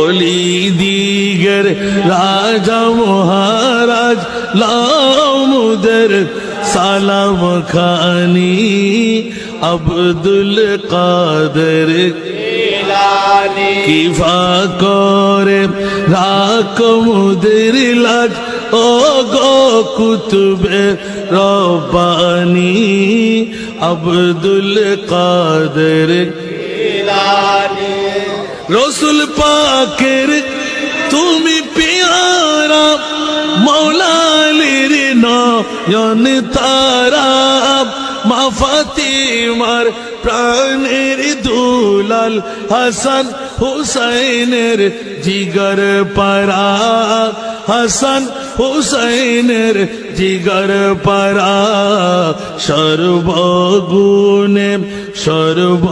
অলি দিগের রাজা মহারাজ লামুদের সালাম খানি আব্দুল কাদের জিলানী কিফা করে রাখ মুদের লাজ ও গো কুতুবে রব্বানি আব্দুল কাদের জিলানী রসুল পাকের তুমি পিয়ারা মৌলালির নয়ন তারা মা ফাতিমার প্রাণের দুলাল হাসান হুসাইনের জিগর পারা হাসান হুসাইনের জিগর পারা সর্বগুণে সর্ব